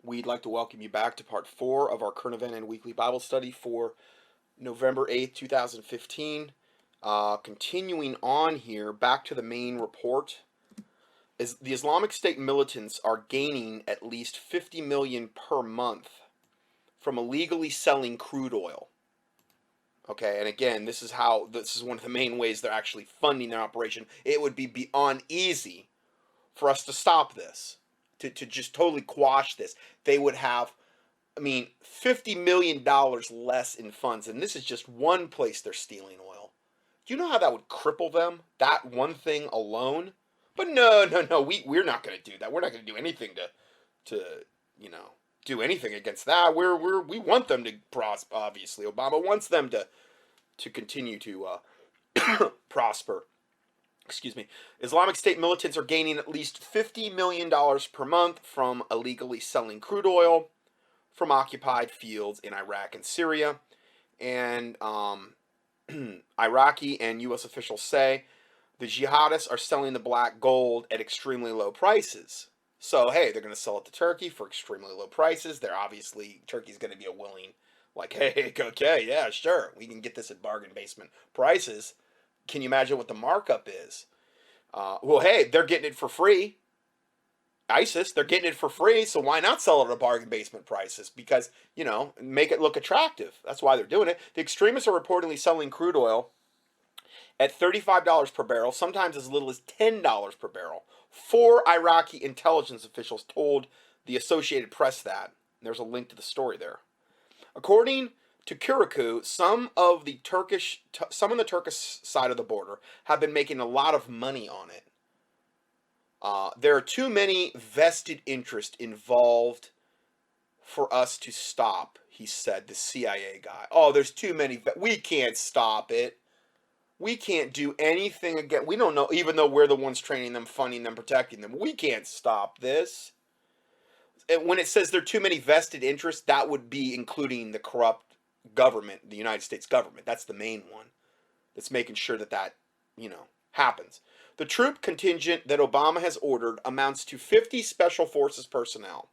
We'd like to welcome you back to part 4 of our current event and weekly Bible study for November 8th, 2015. Continuing on here, back to the main report. Is the Islamic State militants are gaining at least 50 million per month from illegally selling crude oil. Okay, and again, this is one of the main ways they're actually funding their operation. It would be beyond easy for us to stop this, to just totally quash this. They would have, $50 million less in funds, and this is just one place they're stealing oil. Do you know how that would cripple them? That one thing alone? But no, we're not going to do that. We're not going to do anything to do anything against that. We want them to prosper. Obviously, Obama wants them to continue to prosper. Excuse me. Islamic State militants are gaining at least $50 million per month from illegally selling crude oil from occupied fields in Iraq and Syria. And Iraqi and U.S. officials say the jihadists are selling the black gold at extremely low prices. So, hey, they're going to sell it to Turkey for extremely low prices. Turkey's going to be hey, okay, yeah, sure, we can get this at bargain basement prices. Can you imagine what the markup is? Hey, they're getting it for free. ISIS, they're getting it for free, so why not sell it at bargain basement prices? Because, make it look attractive. That's why they're doing it. The extremists are reportedly selling crude oil at $35 per barrel, sometimes as little as $10 per barrel. 4 Iraqi intelligence officials told the Associated Press that. There's a link to the story there. According to FREAKOUT, some of the Turkish side of the border have been making a lot of money on it. There are too many vested interests involved for us to stop, he said, the CIA guy. Oh, there's too many. We can't stop it. We can't do anything again. We don't know, even though we're the ones training them, funding them, protecting them. We can't stop this. And when it says there are too many vested interests, that would be including the corrupt government, the United States government. That's the main one that's making sure that happens. The troop contingent that Obama has ordered amounts to 50 Special Forces personnel.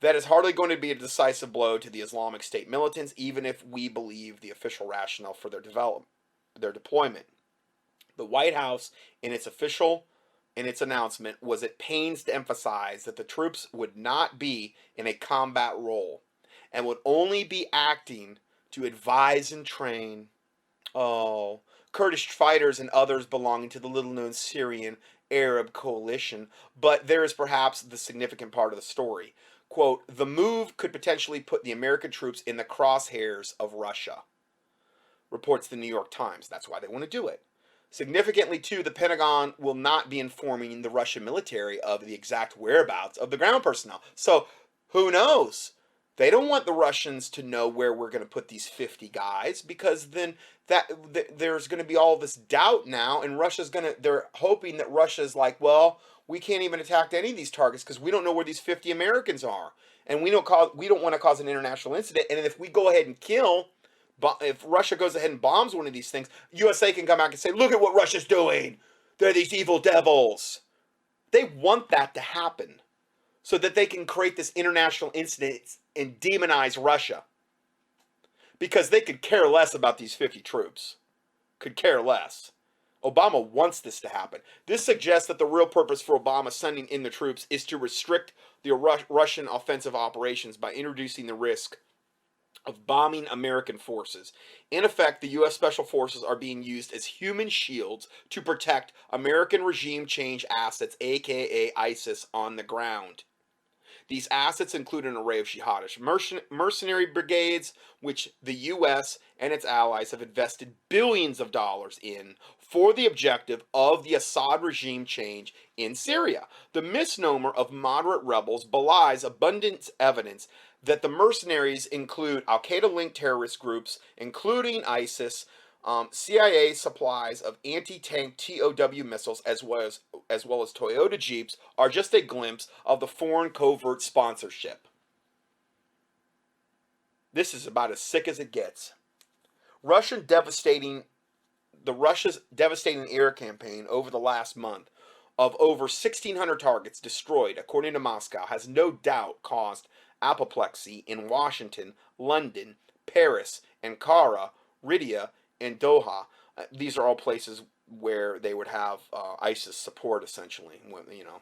That is hardly going to be a decisive blow to the Islamic State militants, even if we believe the official rationale for their deployment. The White House, in its announcement, was at pains to emphasize that the troops would not be in a combat role and would only be acting to advise and train Kurdish fighters and others belonging to the little-known Syrian Arab coalition. But there is perhaps the significant part of the story. Quote, the move could potentially put the American troops in the crosshairs of Russia, reports the New York Times. That's why they want to do it. Significantly, too, the Pentagon will not be informing the Russian military of the exact whereabouts of the ground personnel. So, who knows? They don't want the Russians to know where we're going to put these 50 guys, because then there's going to be all this doubt now, and they're hoping that Russia's like, well, we can't even attack any of these targets because we don't know where these 50 Americans are, and we don't want to cause an international incident. And if we go ahead and if Russia goes ahead and bombs one of these things, USA can come back and say, look at what Russia's doing. They're these evil devils. They want that to happen so that they can create this international incident and demonize Russia. Because they could care less about these 50 troops. Could care less. Obama wants this to happen. This suggests that the real purpose for Obama sending in the troops is to restrict the Russian offensive operations by introducing the risk of bombing American forces. In effect, the U.S. Special Forces are being used as human shields to protect American regime change assets, aka ISIS, on the ground. These assets include an array of jihadist mercenary brigades, which the U.S. and its allies have invested billions of dollars in for the objective of the Assad regime change in Syria. The misnomer of moderate rebels belies abundant evidence that the mercenaries include al-Qaeda-linked terrorist groups, including ISIS, CIA supplies of anti-tank TOW missiles, as well as Toyota Jeeps, are just a glimpse of the foreign covert sponsorship. This is about as sick as it gets. Russia's devastating air campaign over the last month of over 1,600 targets destroyed, according to Moscow, has no doubt caused apoplexy in Washington, London, Paris, Ankara, Riyadh, and Doha. These are all places where they would have ISIS support, essentially. You know,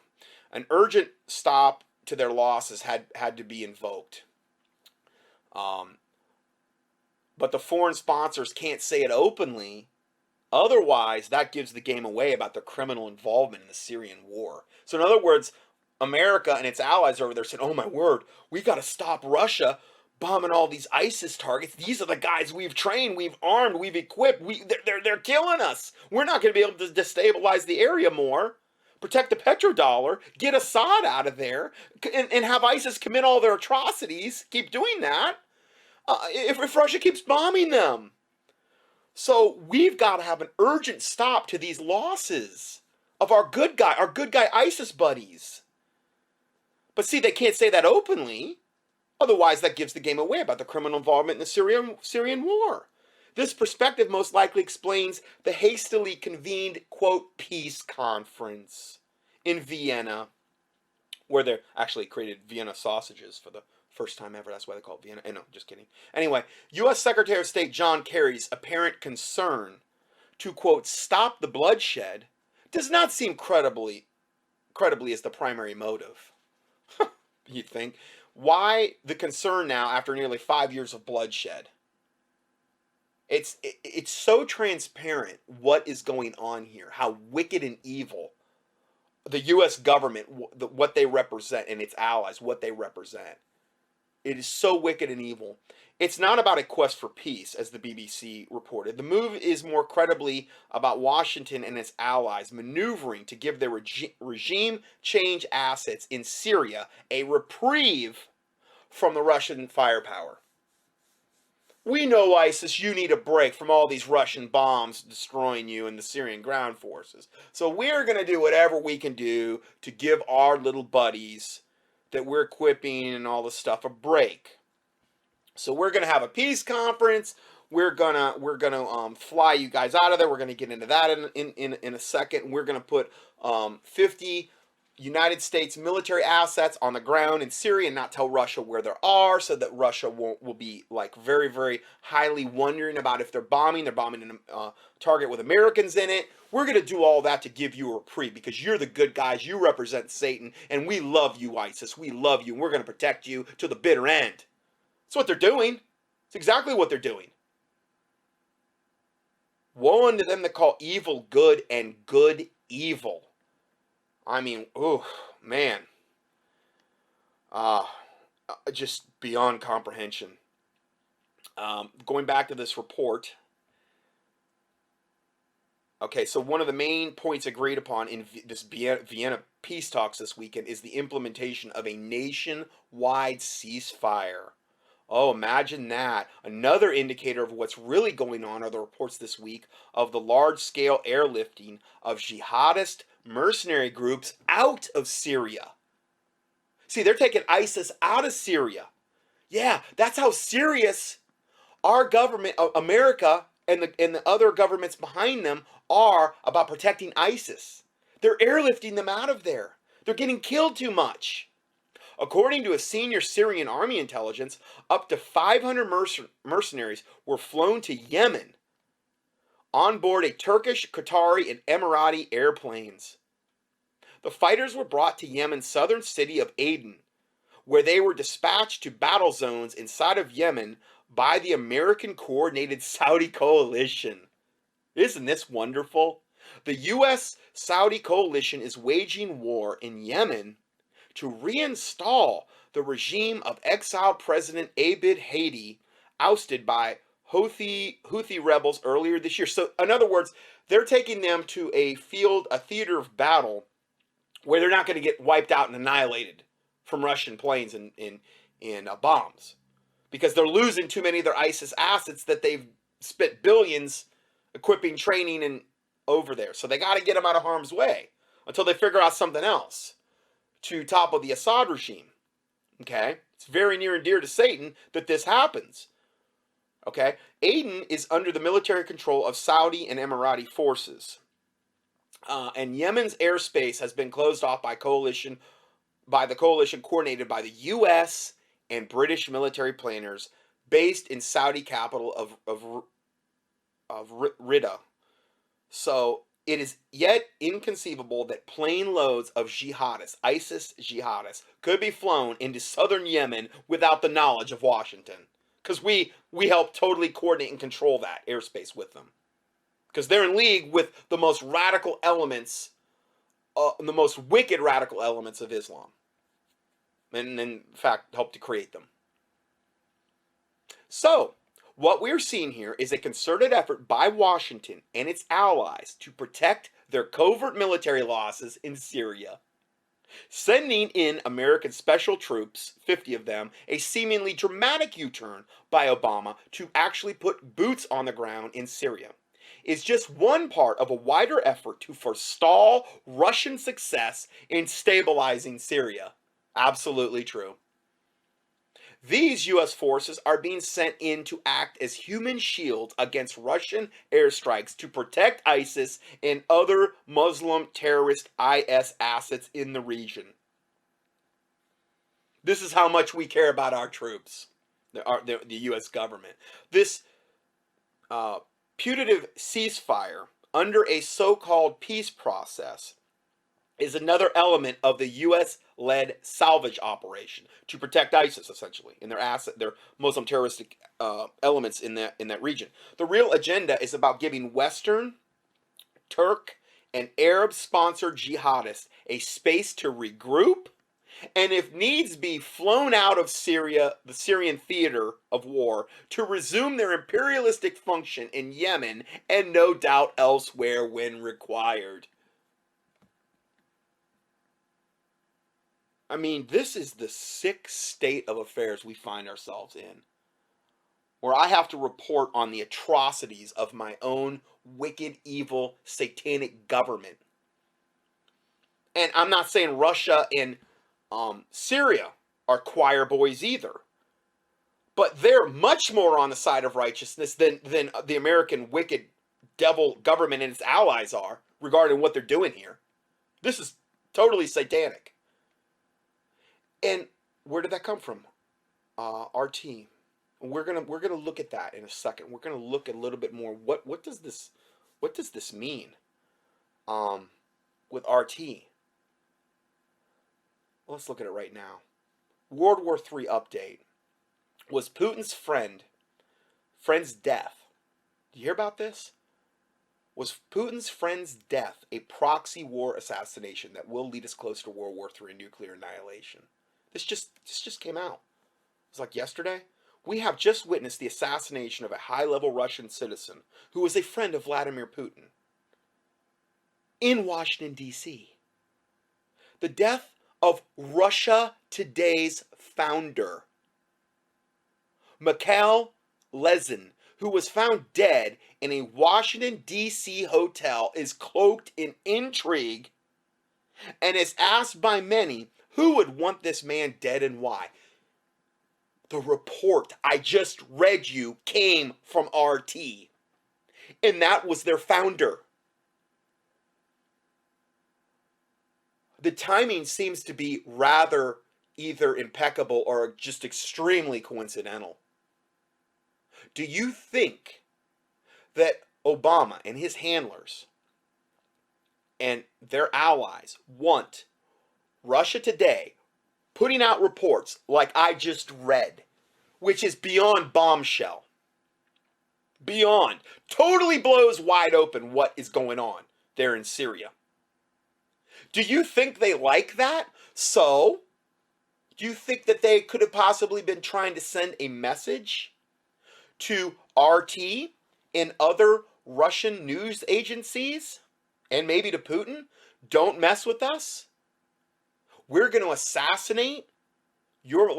an urgent stop to their losses had to be invoked. But the foreign sponsors can't say it openly. Otherwise, that gives the game away about their criminal involvement in the Syrian war. So in other words, America and its allies over there said, oh my word, we got to stop Russia bombing all these ISIS targets. These are the guys we've trained, we've armed, we've equipped. They're killing us. We're not going to be able to destabilize the area more. Protect the petrodollar, get Assad out of there, and have ISIS commit all their atrocities. Keep doing that if Russia keeps bombing them. So we've got to have an urgent stop to these losses of our good guy ISIS buddies. But see, they can't say that openly. Otherwise, that gives the game away about the criminal involvement in the Syrian war. This perspective most likely explains the hastily convened, quote, peace conference in Vienna, where they actually created Vienna sausages for the first time ever. That's why they call it Vienna. No, just kidding. Anyway, U.S. Secretary of State John Kerry's apparent concern to, quote, stop the bloodshed does not seem credibly as the primary motive. You'd think. Why the concern now after nearly 5 years of bloodshed? It's so transparent what is going on here, how wicked and evil the U.S. government, what they represent, and its allies, what they represent. It is so wicked and evil. It's not about a quest for peace, as the BBC reported. The move is more credibly about Washington and its allies maneuvering to give their regime change assets in Syria a reprieve from the Russian firepower. We know, ISIS, you need a break from all these Russian bombs destroying you and the Syrian ground forces. So we're going to do whatever we can do to give our little buddies that we're equipping and all this stuff a break. So we're going to have a peace conference. We're gonna fly you guys out of there. We're going to get into that in a second. We're going to put 50 United States military assets on the ground in Syria and not tell Russia where they are, so that Russia will be like very, very highly wondering about if they're bombing in a target with Americans in it. We're going to do all that to give you a reprieve because you're the good guys. You represent Satan, and we love you, ISIS. We love you, and we're going to protect you to the bitter end. That's what they're doing. It's exactly what they're doing. Woe unto them that call evil good and good evil. I mean, oh, man. Just beyond comprehension. Going back to this report. Okay, so one of the main points agreed upon in this Vienna peace talks this weekend is the implementation of a nationwide ceasefire. Oh, imagine that. Another indicator of what's really going on are the reports this week of the large-scale airlifting of jihadist mercenary groups out of Syria. See, they're taking ISIS out of Syria. Yeah, that's how serious our government, America, and the other governments behind them are about protecting ISIS. They're airlifting them out of there. They're getting killed too much. According to a senior Syrian army intelligence, up to 500 mercenaries were flown to Yemen on board a Turkish, Qatari, and Emirati airplanes. The fighters were brought to Yemen's southern city of Aden, where they were dispatched to battle zones inside of Yemen by the American coordinated Saudi coalition. Isn't this wonderful? The U.S.-Saudi coalition is waging war in Yemen to reinstall the regime of exiled President Abid Hadi, ousted by Houthi rebels earlier this year. So, in other words, they're taking them to a theater of battle where they're not going to get wiped out and annihilated from Russian planes and bombs, because they're losing too many of their ISIS assets that they've spent billions equipping, training, and over there. So they got to get them out of harm's way until they figure out something else to topple the Assad regime. Okay? It's very near and dear to Satan that this happens. Okay? Aden is under the military control of Saudi and Emirati forces. And Yemen's airspace has been closed off by the coalition coordinated by the U.S. and British military planners based in Saudi capital of Riyadh. So it is yet inconceivable that plane loads of jihadists, ISIS jihadists, could be flown into southern Yemen without the knowledge of Washington. Because we help totally coordinate and control that airspace with them. Because they're in league with the most radical elements, the most wicked radical elements of Islam. And in fact, help to create them. So, what we're seeing here is a concerted effort by Washington and its allies to protect their covert military losses in Syria. Sending in American special troops, 50 of them, a seemingly dramatic U-turn by Obama to actually put boots on the ground in Syria, is just one part of a wider effort to forestall Russian success in stabilizing Syria. Absolutely true. These U.S. forces are being sent in to act as human shields against Russian airstrikes to protect ISIS and other Muslim terrorist IS assets in the region. This is how much we care about our troops, the U.S. government. This putative ceasefire under a so-called peace process is another element of the U.S.-led salvage operation to protect ISIS, essentially, and their Muslim terroristic elements in that region. The real agenda is about giving Western, Turk, and Arab-sponsored jihadists a space to regroup, and if needs be, flown out of Syria, the Syrian theater of war, to resume their imperialistic function in Yemen and no doubt elsewhere when required. I mean, this is the sick state of affairs we find ourselves in, where I have to report on the atrocities of my own wicked, evil, satanic government. And I'm not saying Russia and Syria are choir boys either, but they're much more on the side of righteousness than the American wicked devil government and its allies are regarding what they're doing here. This is totally satanic. And where did that come from? RT. We're gonna look at that in a second. We're gonna look a little bit more. What does this mean? With RT. Let's look at it right now. World War III update. Was Putin's friend's death? Do you hear about this? Was Putin's friend's death a proxy war assassination that will lead us closer to World War III and nuclear annihilation? This just came out. It was like yesterday. We have just witnessed the assassination of a high-level Russian citizen who was a friend of Vladimir Putin in Washington, D.C. The death of Russia Today's founder, Mikhail Lezin, who was found dead in a Washington, D.C. hotel, is cloaked in intrigue and is asked by many, who would want this man dead and why? The report I just read you came from RT, and that was their founder. The timing seems to be rather either impeccable or just extremely coincidental. Do you think that Obama and his handlers and their allies want Russia Today putting out reports like I just read, which is beyond bombshell? Beyond. Totally blows wide open what is going on there in Syria. Do you think they like that? So, do you think that they could have possibly been trying to send a message to RT and other Russian news agencies, and maybe to Putin? Don't mess with us. We're going to assassinate your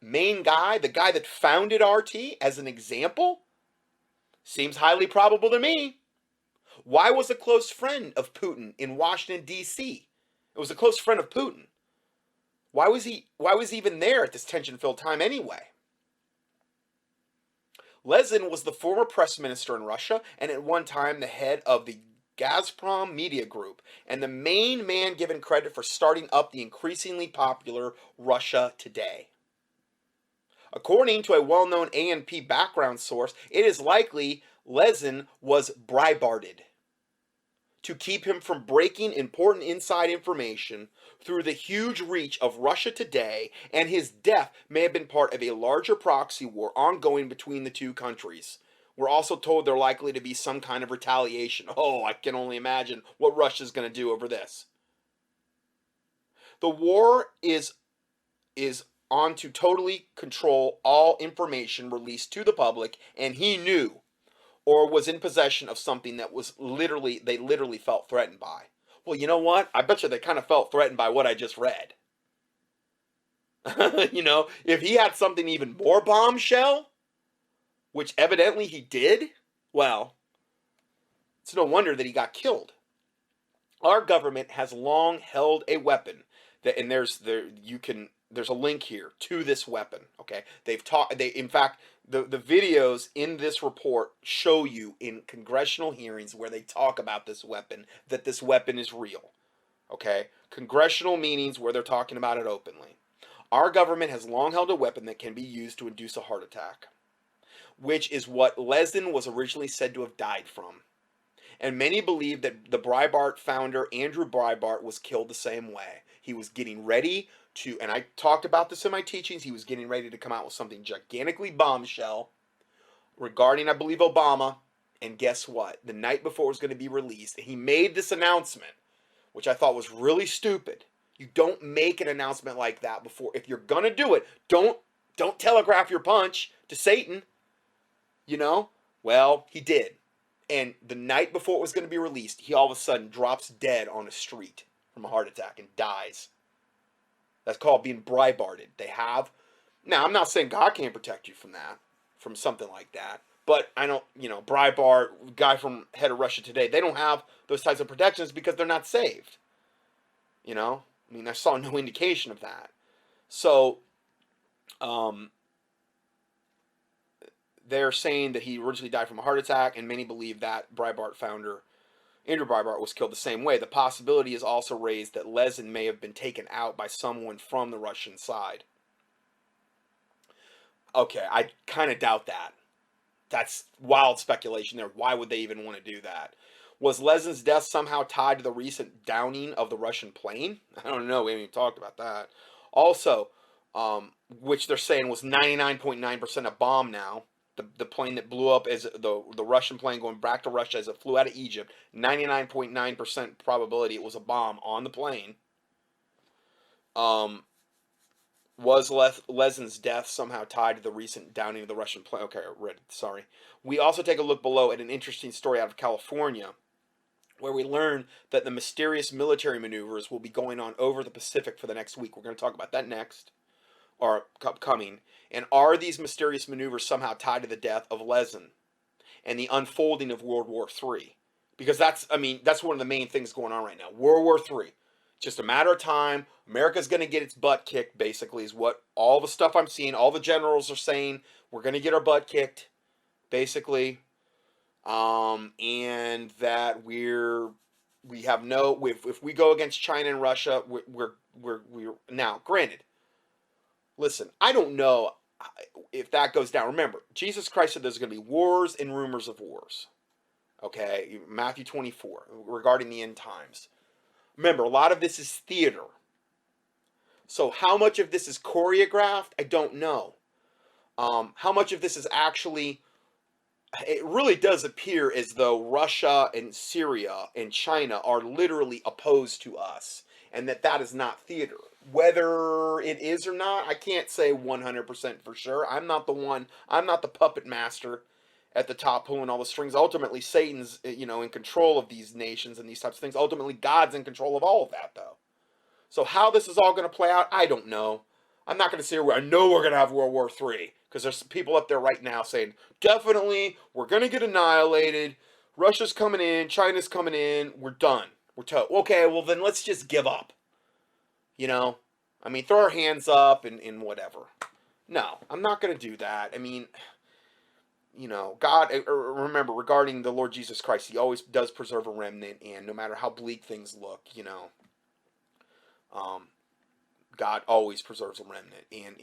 main guy, the guy that founded RT, as an example? Seems highly probable to me. Why was a close friend of Putin in Washington, D.C.? It was a close friend of Putin. Why was he even there at this tension-filled time anyway? Lezin was the former press minister in Russia and at one time the head of the Gazprom media group and the main man given credit for starting up the increasingly popular Russia Today. According to a well-known ANP background source, it is likely Lezin was bribarded to keep him from breaking important inside information through the huge reach of Russia today, and his death may have been part of a larger proxy war ongoing between the two countries. We're also told there likely to be some kind of retaliation. Oh, I can only imagine what Russia's going to do over this. The war is on to totally control all information released to the public, and he knew or was in possession of something that was they literally felt threatened by. Well, you know what? I bet you they kind of felt threatened by what I just read. You know, if he had something even more bombshell, which evidently he did, well, it's no wonder that he got killed. Our government has long held a weapon that, and there's a link here to this weapon. Okay, in fact, the videos in this report show you in congressional hearings where they talk about this weapon, that this weapon is real. Okay, congressional meetings where they're talking about it openly. Our government has long held a weapon that can be used to induce a heart attack, which is what Lezin was originally said to have died from. And many believe that the Breitbart founder, Andrew Breitbart, was killed the same way. He was getting ready to, and I talked about this in my teachings, he was getting ready to come out with something gigantically bombshell regarding, I believe, Obama. And guess what? The night before it was going to be released, he made this announcement, which I thought was really stupid. You don't make an announcement like that before. If you're going to do it, don't telegraph your punch to Satan. You know? Well, he did. And the night before it was going to be released, he all of a sudden drops dead on a street from a heart attack and dies. That's called being Breitbarted. They have. Now, I'm not saying God can't protect you from that, from something like that. But I don't, Breitbart, guy from head of Russia Today, they don't have those types of protections because they're not saved. I saw no indication of that. So, they're saying that he originally died from a heart attack, and many believe that Breitbart founder, Andrew Breitbart, was killed the same way. The possibility is also raised that Lezin may have been taken out by someone from the Russian side. Okay, I kind of doubt that. That's wild speculation there. Why would they even want to do that? Was Lezin's death somehow tied to the recent downing of the Russian plane? I don't know. We haven't even talked about that. Also, which they're saying was 99.9% a bomb now. The plane that blew up as the Russian plane going back to Russia as it flew out of Egypt, 99.9% probability it was a bomb on the plane. Was Lezin's death somehow tied to the recent downing of the Russian plane? Okay, I read it, sorry. We also take a look below at an interesting story out of California, where we learn that the mysterious military maneuvers will be going on over the Pacific for the next week. We're going to talk about that next, or upcoming. And are these mysterious maneuvers somehow tied to the death of Lezin and the unfolding of World War III? Because that's one of the main things going on right now. World War III. Just a matter of time. America's going to get its butt kicked, basically, is what all the stuff I'm seeing. All the generals are saying, we're going to get our butt kicked, basically. And that if we go against China and Russia, we're now, granted, listen, I don't know if that goes down. Remember, Jesus Christ said there's going to be wars and rumors of wars. Okay, Matthew 24, regarding the end times. Remember, a lot of this is theater. So how much of this is choreographed, I don't know. How much of this is actually, it really does appear as though Russia and Syria and China are literally opposed to us, and that is not theater. Whether it is or not, I can't say 100% for sure. I'm not the puppet master at the top pulling all the strings. Ultimately, Satan's, in control of these nations and these types of things. Ultimately, God's in control of all of that, though. So how this is all going to play out, I don't know. I'm not going to say, I know we're going to have World War III, because there's people up there right now saying, definitely, we're going to get annihilated. Russia's coming in, China's coming in, we're done. We're toast. Okay, well then let's just give up. Throw our hands up and whatever. No, I'm not going to do that. God, remember, regarding the Lord Jesus Christ, he always does preserve a remnant, and no matter how bleak things look, God always preserves a remnant, and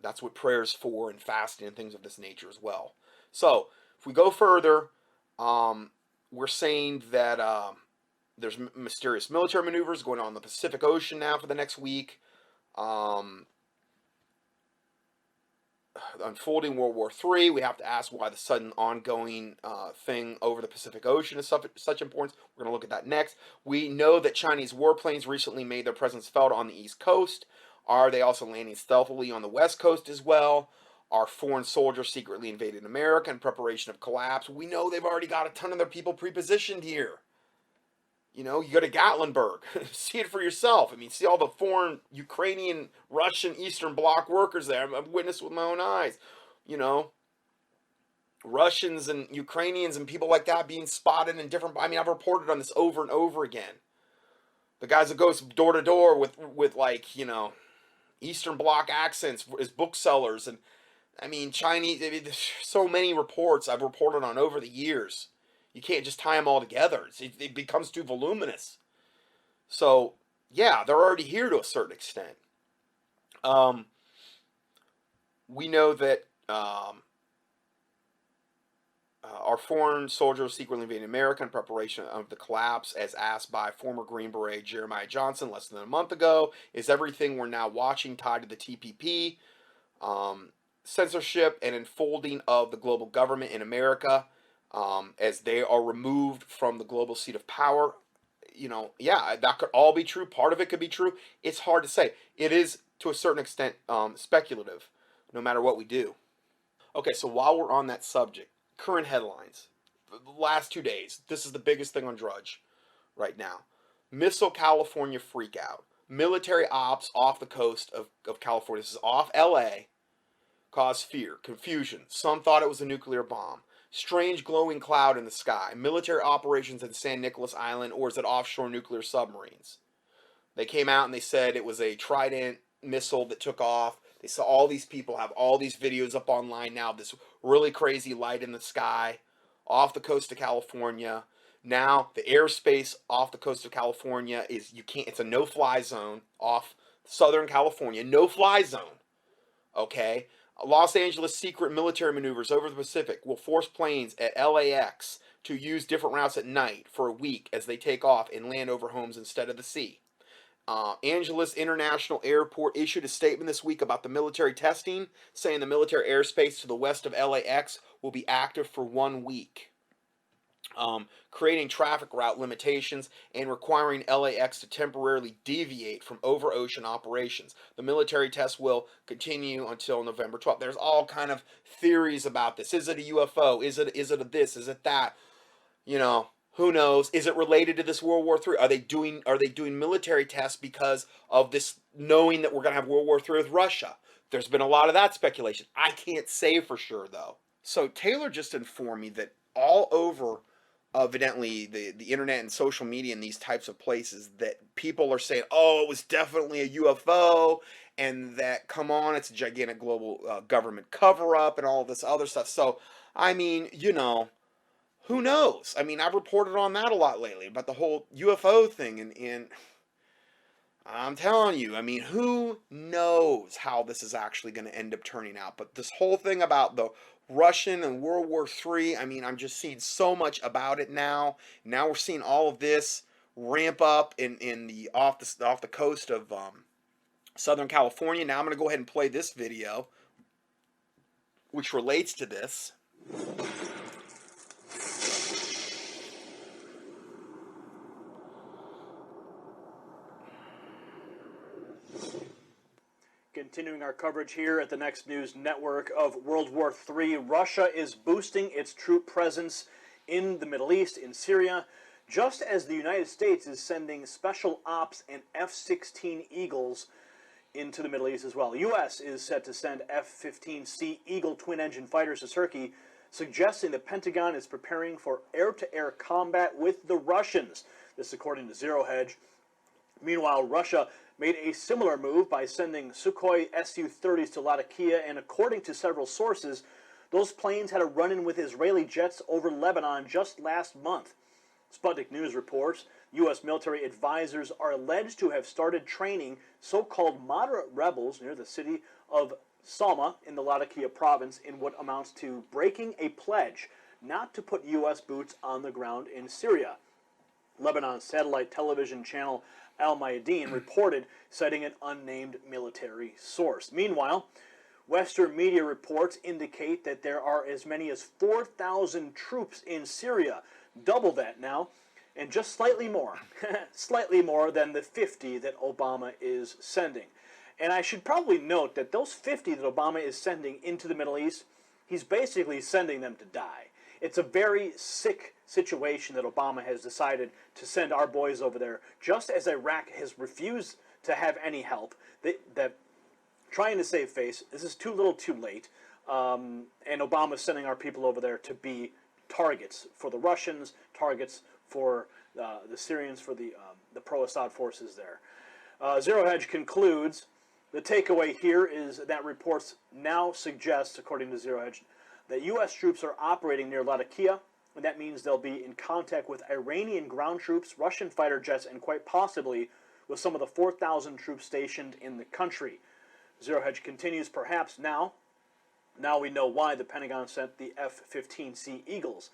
that's what prayer's for, and fasting and things of this nature as well. So if we go further, we're saying that there's mysterious military maneuvers going on in the Pacific Ocean now for the next week. Unfolding World War III, we have to ask why the sudden ongoing thing over the Pacific Ocean is such importance. We're going to look at that next. We know that Chinese warplanes recently made their presence felt on the East Coast. Are they also landing stealthily on the West Coast as well? Are foreign soldiers secretly invading America in preparation of collapse? We know they've already got a ton of their people pre-positioned here. You know, you go to Gatlinburg, see it for yourself. I mean, see all the foreign, Ukrainian, Russian, Eastern Bloc workers there. I've witnessed with my own eyes. You know, Russians and Ukrainians and people like that being spotted in different. I mean, I've reported on this over and over again. The guys that goes door to door with like, you know, Eastern Bloc accents as booksellers, and I mean Chinese. I mean, there's so many reports I've reported on over the years. You can't just tie them all together. It becomes too voluminous. So, yeah, they're already here to a certain extent. We know that our foreign soldiers secretly invading America in preparation of the collapse, as asked by former Green Beret Jeremiah Johnson less than a month ago. Is everything we're now watching tied to the TPP? Censorship and enfolding of the global government in America, as they are removed from the global seat of power. You know, yeah, that could all be true. Part of it could be true. It's hard to say. It is, to a certain extent, speculative, no matter what we do. Okay, so while we're on that subject, current headlines. The last 2 days, this is the biggest thing on Drudge right now. Missile California freakout. Military ops off the coast of California. This is off LA. Caused fear, confusion. Some thought it was a nuclear bomb. Strange glowing cloud in the sky. Military operations in San Nicolas Island, or is it offshore nuclear submarines? They came out and they said it was a Trident missile that took off. They saw all these people have all these videos up online now. This really crazy light in the sky off the coast of California. Now the airspace off the coast of California is, you can't. It's a no-fly zone off Southern California. No-fly zone. Okay. Los Angeles secret military maneuvers over the Pacific will force planes at LAX to use different routes at night for a week as they take off and land over homes instead of the sea. Angeles International Airport issued a statement this week about the military testing, saying the military airspace to the west of LAX will be active for 1 week. Creating traffic route limitations and requiring LAX to temporarily deviate from over-ocean operations. The military test will continue until November 12th. There's all kind of theories about this. Is it a UFO? Is it a this? Is it that? You know, who knows? Is it related to this World War III? Are they doing military tests because of this, knowing that we're going to have World War III with Russia? There's been a lot of that speculation. I can't say for sure, though. So Taylor just informed me that all over, evidently, the internet and social media in these types of places, that people are saying, oh, it was definitely a UFO, and that, come on, it's a gigantic global government cover-up and all this other stuff. So, I mean, you know, who knows? I mean, I've reported on that a lot lately, about the whole UFO thing, and I'm telling you, I mean, who knows how this is actually going to end up turning out. But this whole thing about the Russian and World War III, I mean, I'm just seeing so much about it now. Now we're seeing all of this ramp up in the off the coast of Southern California. Now I'm going to go ahead and play this video, which relates to this. Continuing our coverage here at the Next News Network of World War III, Russia is boosting its troop presence in the Middle East, in Syria, just as the United States is sending special ops and F-16 Eagles into the Middle East as well. The U.S. is set to send F-15C Eagle twin-engine fighters to Turkey, suggesting the Pentagon is preparing for air-to-air combat with the Russians. This according to Zero Hedge. Meanwhile, Russia made a similar move by sending Sukhoi Su-30s to Latakia, and according to several sources, those planes had a run-in with Israeli jets over Lebanon just last month. Sputnik News reports U.S. military advisors are alleged to have started training so-called moderate rebels near the city of Salma in the Latakia province in what amounts to breaking a pledge not to put U.S. boots on the ground in Syria. Lebanon's satellite television channel Al Mayadeen reported, citing an unnamed military source. Meanwhile, Western media reports indicate that there are as many as 4,000 troops in Syria, double that now, and just slightly more, slightly more than the 50 that Obama is sending. And I should probably note that those 50 that Obama is sending into the Middle East, he's basically sending them to die. It's a very sick situation that Obama has decided to send our boys over there, just as Iraq has refused to have any help. That trying to save face, this is too little too late, and Obama's sending our people over there to be targets for the Russians, targets for the Syrians, for the pro-Assad forces there. Zero Hedge concludes, the takeaway here is that reports now suggest, according to Zero Hedge, that U.S. troops are operating near Latakia, and that means they'll be in contact with Iranian ground troops, Russian fighter jets, and quite possibly with some of the 4,000 troops stationed in the country. Zero Hedge continues, perhaps now we know why the Pentagon sent the F-15C Eagles.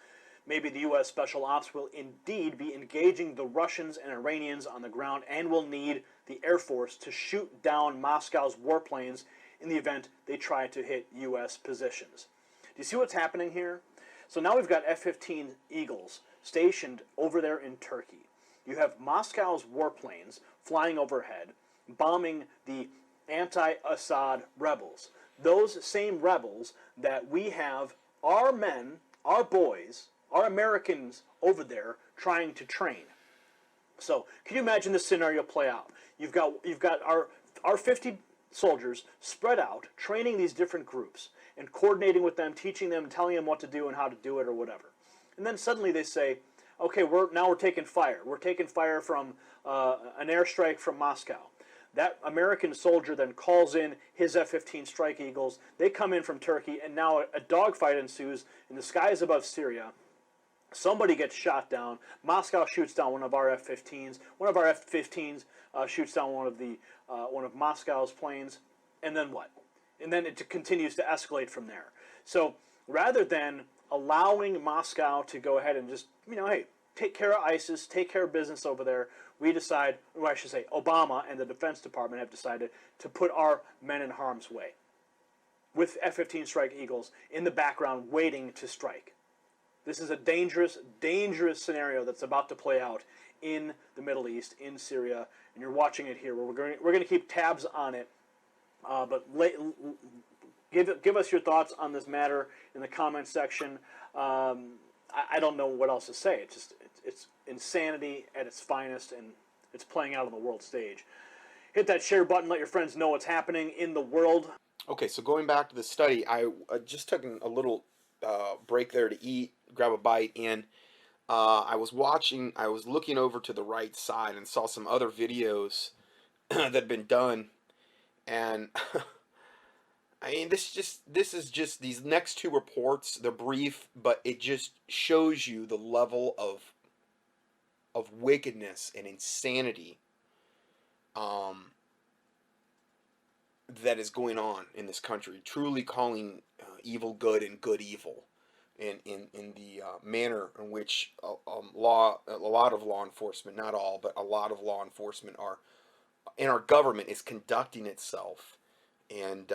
Maybe the U.S. Special Ops will indeed be engaging the Russians and Iranians on the ground and will need the Air Force to shoot down Moscow's warplanes in the event they try to hit U.S. positions. Do you see what's happening here? So now we've got F-15 Eagles stationed over there in Turkey. You have Moscow's warplanes flying overhead, bombing the anti-Assad rebels. Those same rebels that we have our men, our boys, our Americans over there trying to train. So can you imagine this scenario play out? You've got our 50 soldiers spread out, training these different groups and coordinating with them, teaching them, telling them what to do and how to do it or whatever. And then suddenly they say, okay, we're taking fire. We're taking fire from an airstrike from Moscow. That American soldier then calls in his F-15 Strike Eagles. They come in from Turkey, and now a dogfight ensues in the skies above Syria. Somebody gets shot down. Moscow shoots down one of our F-15s. One of our F-15s shoots down one of Moscow's planes. And then what? And then it continues to escalate from there. So rather than allowing Moscow to go ahead and just, hey, take care of ISIS, take care of business over there, we decide, or I should say Obama and the Defense Department have decided to put our men in harm's way with F-15 Strike Eagles in the background waiting to strike. This is a dangerous, dangerous scenario that's about to play out in the Middle East, in Syria, and you're watching it here. We're going to keep tabs on it, but give us your thoughts on this matter in the comments section. I don't know what else to say. It's insanity at its finest, and it's playing out on the world stage. Hit that share button. Let your friends know what's happening in the world. Okay, so going back to the study, I just took a little break there to eat, grab a bite, and I was looking over to the right side and saw some other videos that had been done, and I mean, this is just these next two reports. They're brief, but it just shows you the level of wickedness and insanity that is going on in this country. Truly calling evil good and good evil, in the manner in which a lot of law enforcement, not all, but a lot of law enforcement and our government is conducting itself. And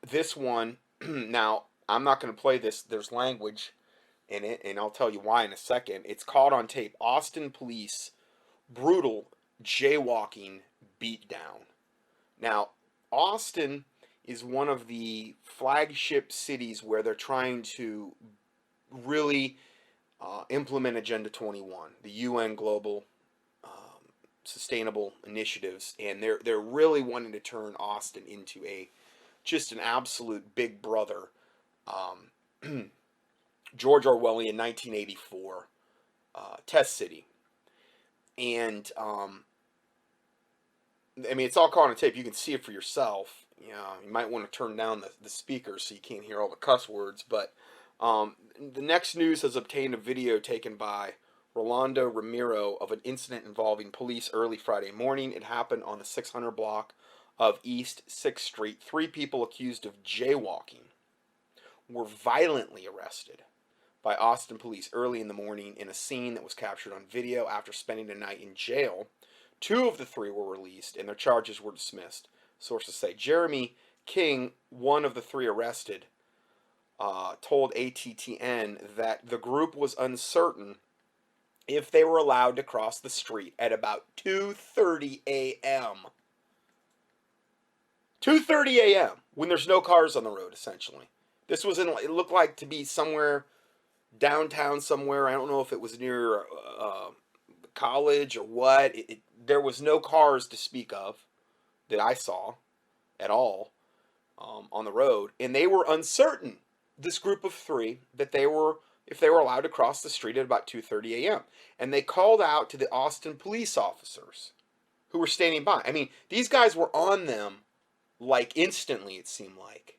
this one, now, I'm not going to play this. There's language in it, and I'll tell you why in a second. It's caught on tape. Austin police, brutal jaywalking beatdown. Now, Austin is one of the flagship cities where they're trying to really implement Agenda 21, the UN Global Sustainable Initiatives, and they're really wanting to turn Austin into just an absolute big brother, George Orwellian 1984 test city. And I mean, it's all caught on tape. You can see it for yourself. You might want to turn down the speakers so you can't hear all the cuss words. But the Next News has obtained a video taken by Rolando Ramiro of an incident involving police early Friday morning. It happened on the 600 block of East 6th Street. 3 people accused of jaywalking were violently arrested by Austin police early in the morning in a scene that was captured on video after spending the night in jail. 2 of the 3 were released and their charges were dismissed. Sources say Jeremy King, one of the 3 arrested, told ATTN that the group was uncertain if they were allowed to cross the street at about 2:30 a.m. 2:30 a.m. when there's no cars on the road, essentially. This was it looked like to be somewhere downtown somewhere. I don't know if it was near college or what. There was no cars to speak of that I saw at all on the road. And they were uncertain, this group of 3, that if they were allowed to cross the street at about 2:30 a.m. And they called out to the Austin police officers who were standing by. I mean, these guys were on them like instantly, it seemed like.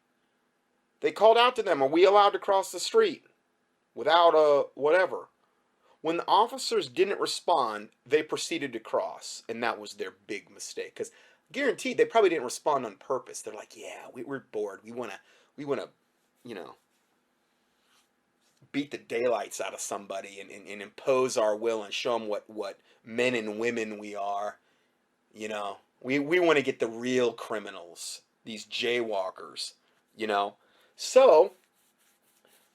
They called out to them, are we allowed to cross the street without whatever? When the officers didn't respond, they proceeded to cross, and that was their big mistake. Because guaranteed, they probably didn't respond on purpose. They're like, yeah, we're bored. We wanna, you know, beat the daylights out of somebody and impose our will and show them what men and women we are. You know, we want to get the real criminals, these jaywalkers, you know. So,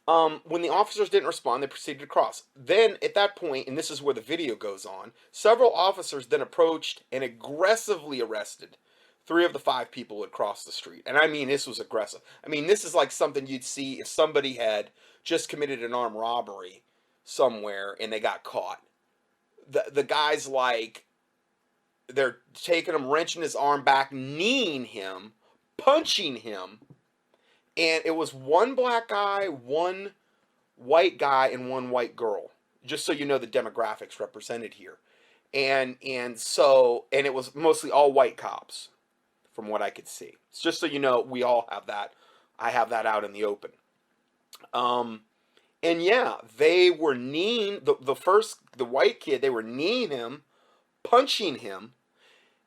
when the officers didn't respond, they proceeded to cross. Then, at that point, and this is where the video goes on, several officers then approached and aggressively arrested 3 of the 5 people who had crossed the street. And I mean, this was aggressive. I mean, this is like something you'd see if somebody had just committed an armed robbery somewhere and they got caught. The guy's like, they're taking him, wrenching his arm back, kneeing him, punching him. And it was 1 black guy, 1 white guy, and 1 white girl. Just so you know the demographics represented here. And it was mostly all white cops, from what I could see. It's just so you know, we all have that. I have that out in the open. And yeah, they were kneeing, the white kid, they were kneeing him, punching him.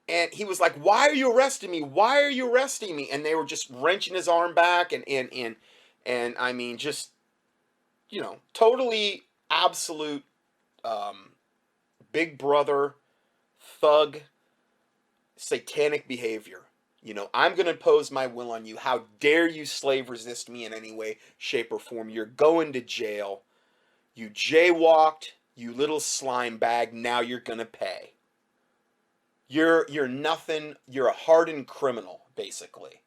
And he was like, why are you arresting me? Why are you arresting me? And they were just wrenching his arm back and I mean, just, you know, totally absolute big brother, thug, satanic behavior. You know, I'm going to impose my will on you. How dare you slave resist me in any way, shape, or form? You're going to jail. You jaywalked, you little slime bag. Now you're going to pay. You're nothing. You're a hardened criminal, basically.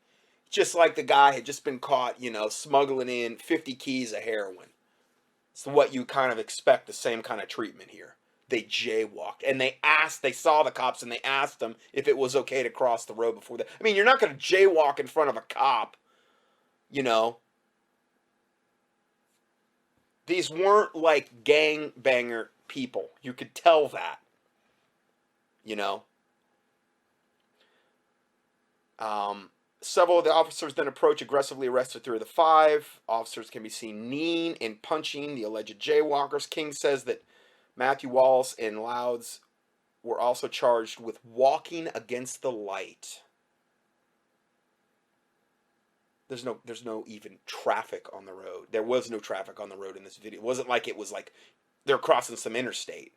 Just like the guy had just been caught, you know, smuggling in 50 keys of heroin. It's what you kind of expect, the same kind of treatment here. They jaywalked, and they saw the cops, and they asked them if it was okay to cross the road before that. I mean, you're not going to jaywalk in front of a cop, you know. These weren't like gangbanger people. You could tell that, you know. Several of the officers then approach, aggressively arrested 3 of the 5. Officers can be seen kneeing and punching the alleged jaywalkers. King says that Matthew Wallace and Louds were also charged with walking against the light. There's no even traffic on the road. There was no traffic on the road in this video. It wasn't like it was like they're crossing some interstate.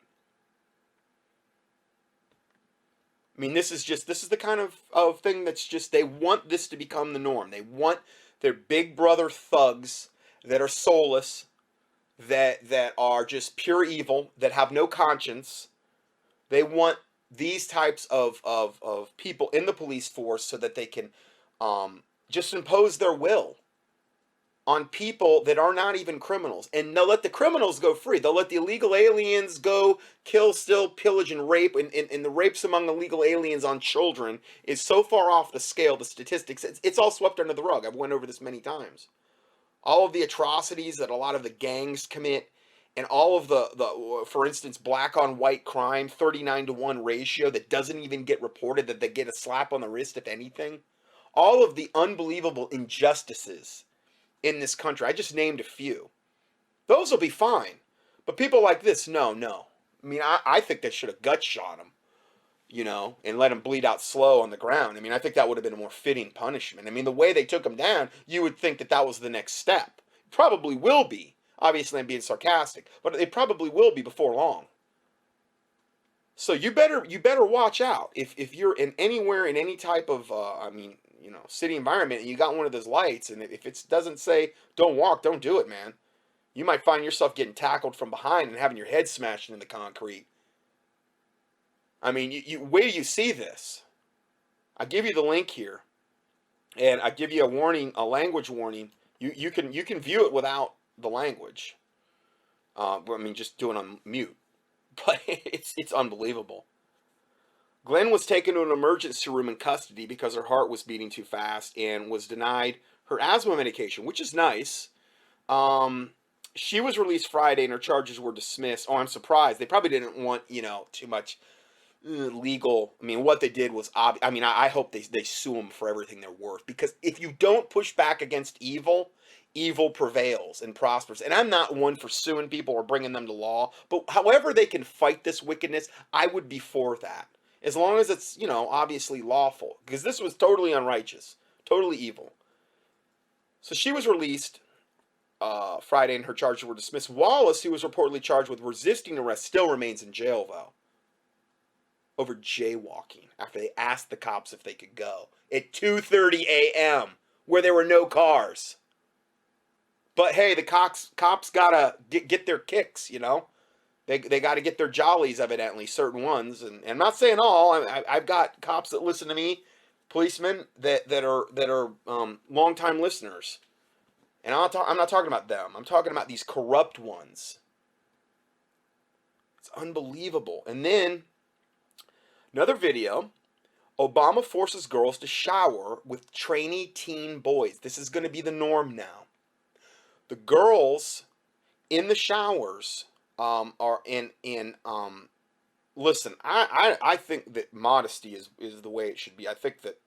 I mean, this is the kind of thing that's just, they want this to become the norm. They want their big brother thugs that are soulless, that are just pure evil, that have no conscience. They want these types of people in the police force so that they can just impose their will on people that are not even criminals. And they'll let the criminals go free. They'll let the illegal aliens go kill, steal, pillage, and rape. And the rapes among illegal aliens on children is so far off the scale, the statistics, it's all swept under the rug. I've went over this many times. All of the atrocities that a lot of the gangs commit, and all of the for instance, black on white crime, 39-to-1 ratio that doesn't even get reported, that they get a slap on the wrist, if anything. All of the unbelievable injustices in this country. I just named a few. Those will be fine. But people like this, no. I mean, I think they should have gut shot him, you know, and let him bleed out slow on the ground. I mean, I think that would have been a more fitting punishment. I mean, the way they took him down, you would think that that was the next step. Probably will be. Obviously, I'm being sarcastic, but it probably will be before long. So you better watch out if you're in anywhere in any type of I mean, you know, city environment, and you got one of those lights, and if it doesn't say don't walk, don't do it, man. You might find yourself getting tackled from behind and having your head smashed into the concrete. I mean, where do you see this? I give you the link here, and I give you a warning, a language warning. You can view it without the language. I mean, just do it on mute. But it's unbelievable. Glenn was taken to an emergency room in custody because her heart was beating too fast and was denied her asthma medication, which is nice. She was released Friday and her charges were dismissed. Oh, I'm surprised. They probably didn't want, you know, too much legal. I mean, what they did was obvious. I mean, I hope they sue them for everything they're worth, because if you don't push back against evil, evil prevails and prospers. And I'm not one for suing people or bringing them to law, but however they can fight this wickedness, I would be for that. As long as it's, you know, obviously lawful, because this was totally unrighteous, totally evil. So she was released Friday and her charges were dismissed. Wallace, who was reportedly charged with resisting arrest, still remains in jail, though, over jaywalking after they asked the cops if they could go at 2:30 a.m. where there were no cars. But hey, the cops gotta get their kicks, you know. They got to get their jollies, evidently, certain ones. And I'm not saying all. I've got cops that listen to me, policemen that are longtime listeners. And I'm not talking about them. I'm talking about these corrupt ones. It's unbelievable. And then another video. Obama forces girls to shower with trainee teen boys. This is going to be the norm now. The girls in the showers are in listen, I think that modesty is the way it should be. I think that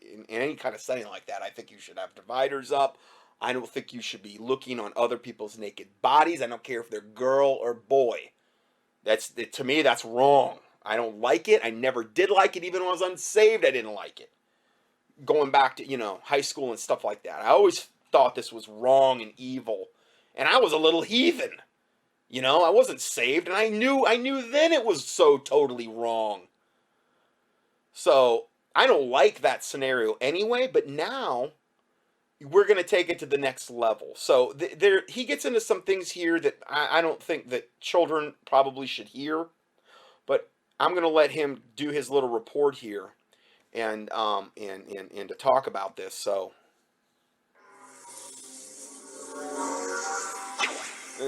in any kind of setting like that, I think you should have dividers up. I don't think you should be looking on other people's naked bodies. I don't care if they're girl or boy. To me, that's wrong. I don't like it. I never did like it. Even when I was unsaved, I didn't like it. Going back to, you know, high school and stuff like that. I always thought this was wrong and evil. And I was a little heathen. You know, I wasn't saved, and I knew then it was so totally wrong. So, I don't like that scenario anyway, but now we're going to take it to the next level. So, he gets into some things here that I don't think that children probably should hear, but I'm going to let him do his little report here and to talk about this. So,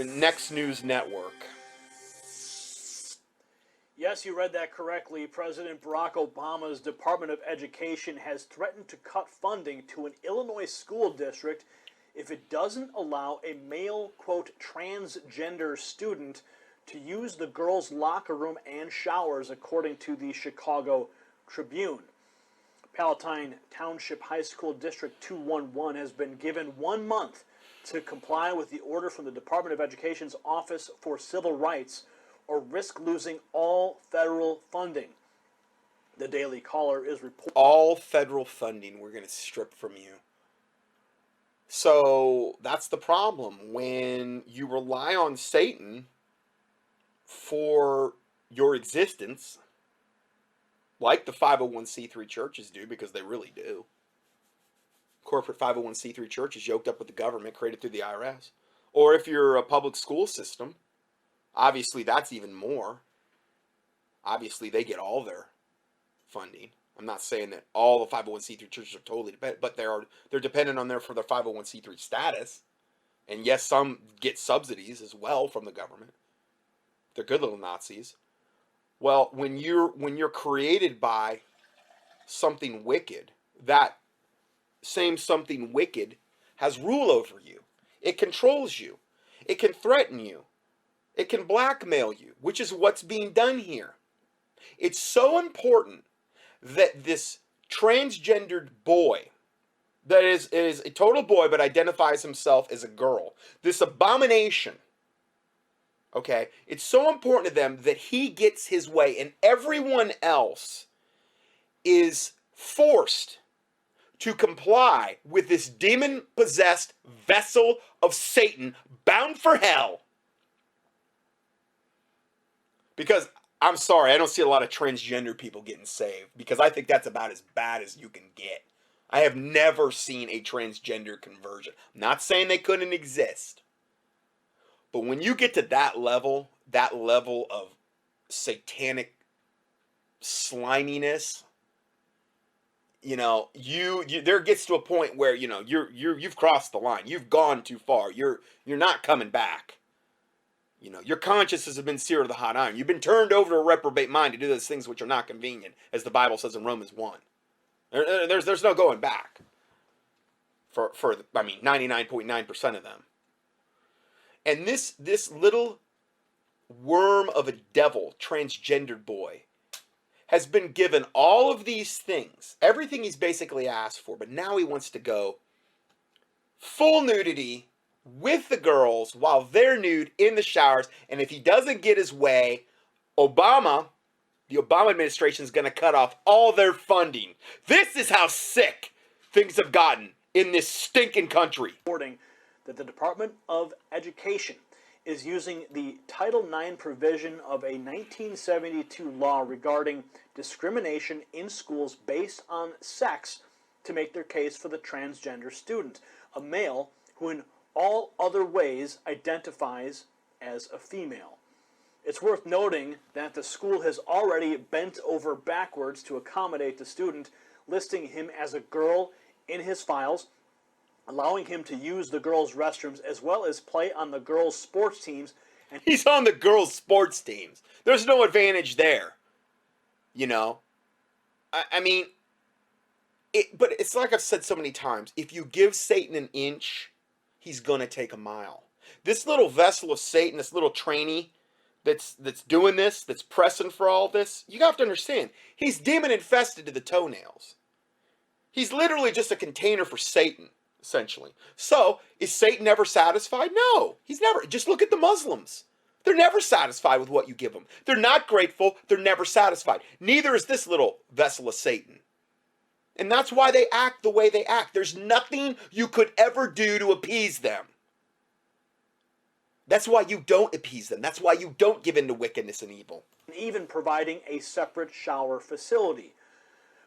Next News Network. Yes, you read that correctly. President Barack Obama's Department of Education has threatened to cut funding to an Illinois school district if it doesn't allow a male, quote, transgender student to use the girls' locker room and showers, according to the Chicago Tribune. Palatine Township High School District 211 has been given 1 month to comply with the order from the Department of Education's Office for Civil Rights, or risk losing all federal funding. The Daily Caller is reporting. All federal funding we're going to strip from you. So that's the problem. When you rely on Satan for your existence, like the 501c3 churches do, because they really do. Corporate 501c3 churches yoked up with the government, created through the IRS. Or if you're a public school system, obviously that's even more. Obviously they get all their funding. I'm not saying that all the 501c3 churches are totally dependent, but they're dependent on for their 501c3 status. And yes, some get subsidies as well from the government. They're good little Nazis. Well, when you're created by something wicked, that same something wicked has rule over you. It controls you. It can threaten you. It can blackmail you, which is what's being done here. It's so important that this transgendered boy, that is a total boy but identifies himself as a girl, this abomination Okay? It's so important to them that he gets his way, and everyone else is forced to comply with this demon-possessed vessel of Satan bound for hell. Because, I'm sorry, I don't see a lot of transgender people getting saved, because I think that's about as bad as you can get. I have never seen a transgender conversion. I'm not saying they couldn't exist. But when you get to that level of satanic sliminess, you know, you there gets to a point where, you know, you've crossed the line. You've gone too far. You're not coming back. You know, your conscience has been seared with a hot iron. You've been turned over to a reprobate mind to do those things which are not convenient, as the Bible says in Romans 1. There's no going back. For 99.9% of them. And this little worm of a devil, transgendered boy, has been given all of these things, everything he's basically asked for, but now he wants to go full nudity with the girls while they're nude in the showers, and if he doesn't get his way, the Obama administration is going to cut off all their funding. This is how sick things have gotten in this stinking country. Reporting that the Department of Education is using the Title IX provision of a 1972 law regarding discrimination in schools based on sex to make their case for the transgender student, a male who in all other ways identifies as a female. It's worth noting that the school has already bent over backwards to accommodate the student, listing him as a girl in his files, allowing him to use the girls' restrooms as well as play on the girls' sports teams. And he's on the girls' sports teams. There's no advantage there. You know? I mean, but it's like I've said so many times. If you give Satan an inch, he's going to take a mile. This little vessel of Satan, this little trainee that's doing this, that's pressing for all this, you have to understand, he's demon-infested to the toenails. He's literally just a container for Satan, essentially. So, is Satan ever satisfied? No, he's never. Just look at the Muslims. They're never satisfied with what you give them. They're not grateful. They're never satisfied. Neither is this little vessel of Satan. And that's why they act the way they act. There's nothing you could ever do to appease them. That's why you don't appease them. That's why you don't give in to wickedness and evil. Even providing a separate shower facility.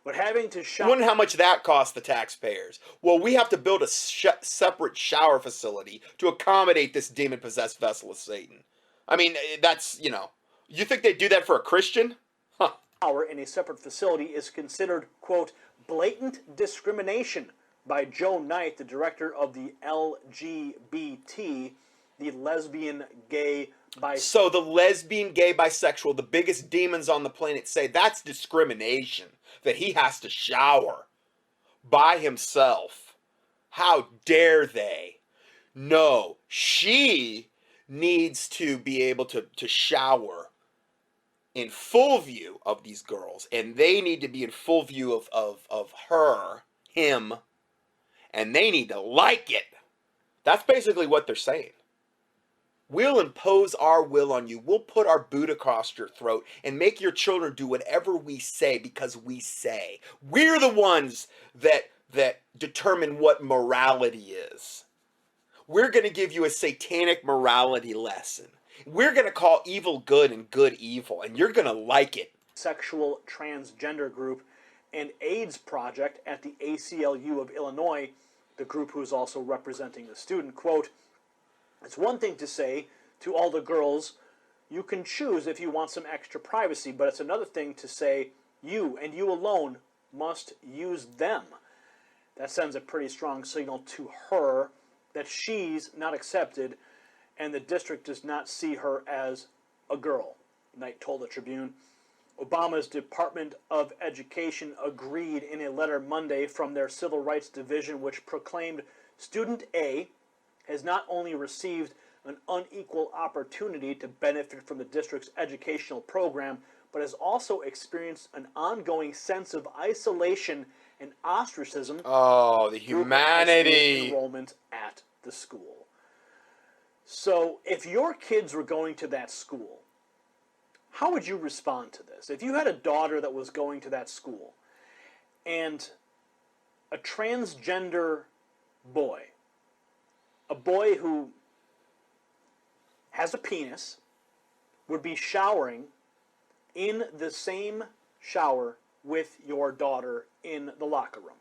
But having to shower... I wonder how much that costs the taxpayers. Well, we have to build a separate shower facility to accommodate this demon-possessed vessel of Satan. I mean, that's, you know... You think they'd do that for a Christian? Huh. Shower in a separate facility is considered, quote, blatant discrimination by Joe Knight, the director of the LGBT, the lesbian, gay, bisexual. So the lesbian, gay, bisexual, the biggest demons on the planet say that's discrimination, that he has to shower by himself. How dare they? No, she needs to be able to shower in full view of these girls, and they need to be in full view of her, him, and they need to like it. That's basically what they're saying. We'll impose our will on you. We'll put our boot across your throat and make your children do whatever we say because we say. We're the ones that determine what morality is. We're going to give you a satanic morality lesson. We're going to call evil good and good evil, and you're going to like it. Sexual transgender group and AIDS project at the ACLU of Illinois, the group who's also representing the student, quote, it's one thing to say to all the girls, you can choose if you want some extra privacy, but it's another thing to say you and you alone must use them. That sends a pretty strong signal to her that she's not accepted and the district does not see her as a girl, Knight told the Tribune. Obama's Department of Education agreed in a letter Monday from their Civil Rights Division, which proclaimed Student A has not only received an unequal opportunity to benefit from the district's educational program, but has also experienced an ongoing sense of isolation and ostracism. Oh, the humanity. Enrollment at the school. So if your kids were going to that school, how would you respond to this? If you had a daughter that was going to that school and a transgender boy, a boy who has a penis, would be showering in the same shower with your daughter in the locker room.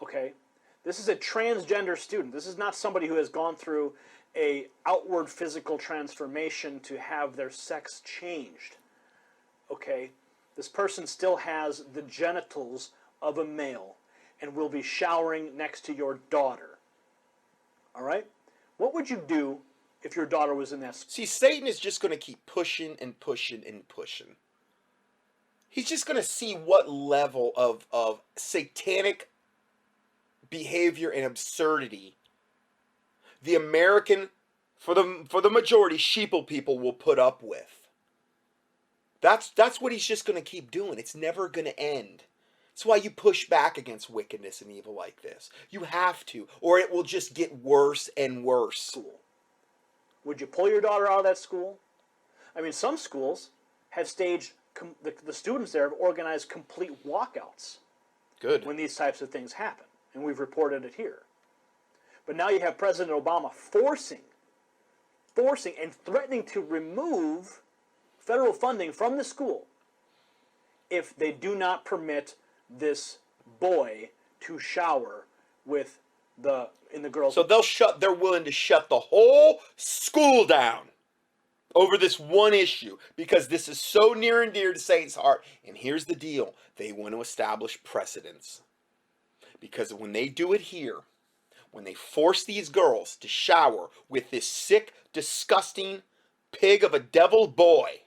Okay? This is a transgender student. This is not somebody who has gone through a outward physical transformation to have their sex changed. Okay? This person still has the genitals of a male and will be showering next to your daughter. All right? What would you do if your daughter was in that school? See, Satan is just going to keep pushing and pushing and pushing. He's just going to see what level of satanic behavior and absurdity the American, for the majority, sheeple people will put up with. That's what he's just going to keep doing. It's never going to end. That's why you push back against wickedness and evil like this. You have to, or it will just get worse and worse. School. Would you pull your daughter out of that school? I mean, some schools have staged, the students there have organized complete walkouts. Good. When these types of things happen. And we've reported it here. But now you have President Obama forcing and threatening to remove federal funding from the school if they do not permit this boy to shower with in the girls' So they're willing to shut the whole school down over this one issue because this is so near and dear to Satan's heart. And here's the deal. They want to establish precedents. Because when they do it here, when they force these girls to shower with this sick, disgusting pig of a devil boy,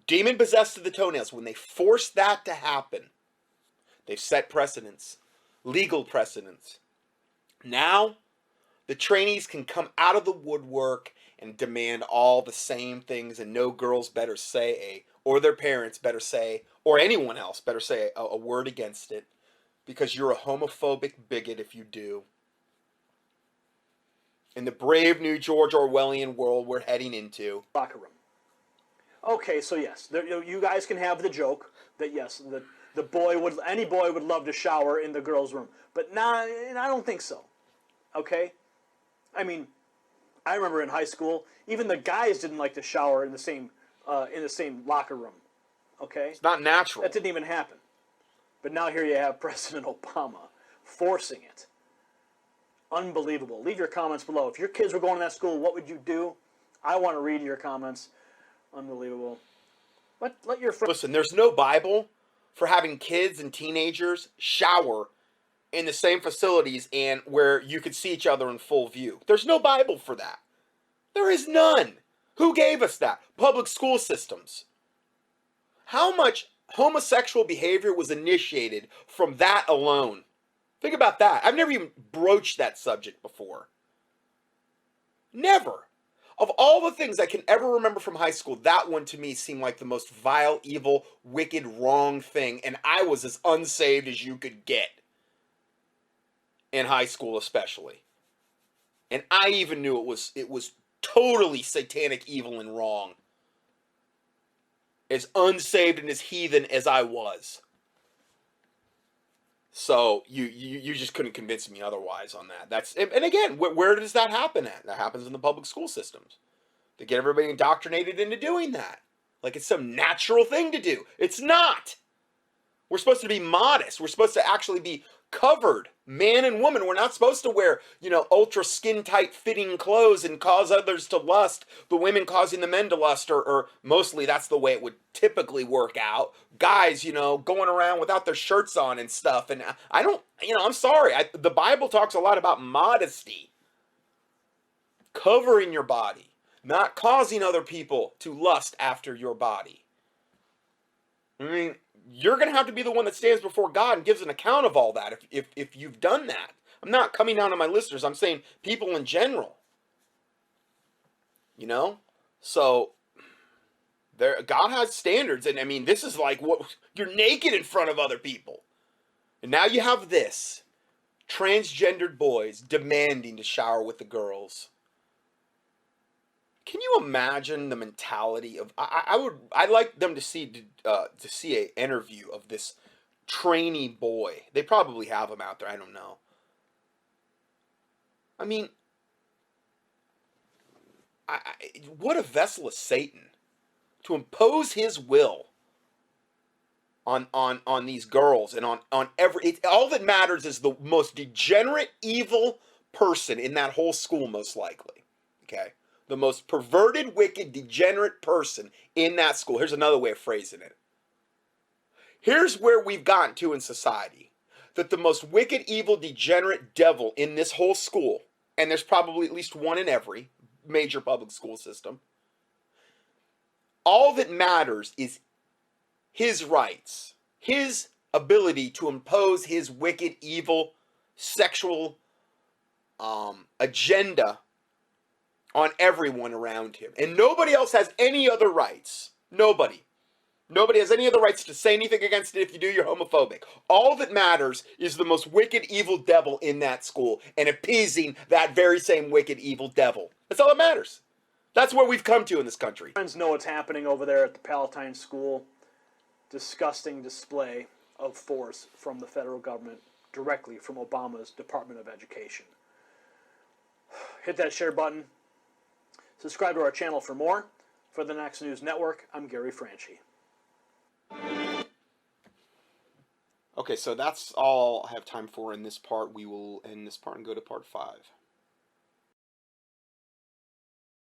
demon possessed to the toenails, when they force that to happen, they've set precedents, legal precedents. Now, the trainees can come out of the woodwork and demand all the same things, and no girls better say or their parents better say, or anyone else better say a word against it, because you're a homophobic bigot if you do. In the brave new George Orwellian world we're heading into. Locker room. Okay, so yes, you guys can have the joke that yes, any boy would love to shower in the girls' room, but I don't think so. Okay, I mean, I remember in high school, even the guys didn't like to shower in the same locker room. Okay, it's not natural. That didn't even happen. But now here you have President Obama forcing it. Unbelievable. Leave your comments below. If your kids were going to that school, what would you do? I want to read your comments. Unbelievable. Let your friends... Listen, there's no Bible for having kids and teenagers shower in the same facilities and where you could see each other in full view. There's no Bible for that. There is none. Who gave us that? Public school systems. How much homosexual behavior was initiated from that alone? Think about that. I've never even broached that subject before. Never. Of all the things I can ever remember from high school, that one to me seemed like the most vile, evil, wicked, wrong thing, and I was as unsaved as you could get. In high school especially. And I even knew it was totally satanic, evil, and wrong. As unsaved and as heathen as I was. So you just couldn't convince me otherwise on that. And again, where does that happen at? That happens in the public school systems. They get everybody indoctrinated into doing that. Like it's some natural thing to do. It's not. We're supposed to be modest. We're supposed to actually be covered, man and woman. We're not supposed to wear, ultra skin tight fitting clothes and cause others to lust, the women causing the men to lust, or mostly that's the way it would typically work out. Guys, going around without their shirts on and stuff. And I don't, I'm sorry. The Bible talks a lot about modesty. Covering your body, not causing other people to lust after your body. I mean, you're going to have to be the one that stands before God and gives an account of all that if you've done that. I'm not coming down on my listeners. I'm saying people in general. So God has standards. And I mean, this is like what you're naked in front of other people. And now you have this. transgendered boys demanding to shower with the girls. Can you imagine the mentality of? I'd like them to see a interview of this trainee boy. They probably have him out there. I don't know. I mean, what a vessel of Satan to impose his will on these girls and on every. All that matters is the most degenerate, evil person in that whole school, most likely. Okay, the most perverted, wicked, degenerate person in that school. Here's another way of phrasing it. Here's where we've gotten to in society. That the most wicked, evil, degenerate devil in this whole school, and there's probably at least one in every major public school system, all that matters is his rights, his ability to impose his wicked, evil, sexual agenda on everyone around him. And nobody else has any other rights. Nobody. Nobody has any other rights to say anything against it. If you do, you're homophobic. All that matters is the most wicked, evil devil in that school and appeasing that very same wicked, evil devil. That's all that matters. That's where we've come to in this country. Friends know what's happening over there at the Palatine School. Disgusting display of force from the federal government, directly from Obama's Department of Education. Hit that share button. Subscribe to our channel for more. For the Next News Network, I'm Gary Franchi. Okay, so that's all I have time for in this part. We will end this part and go to part 5.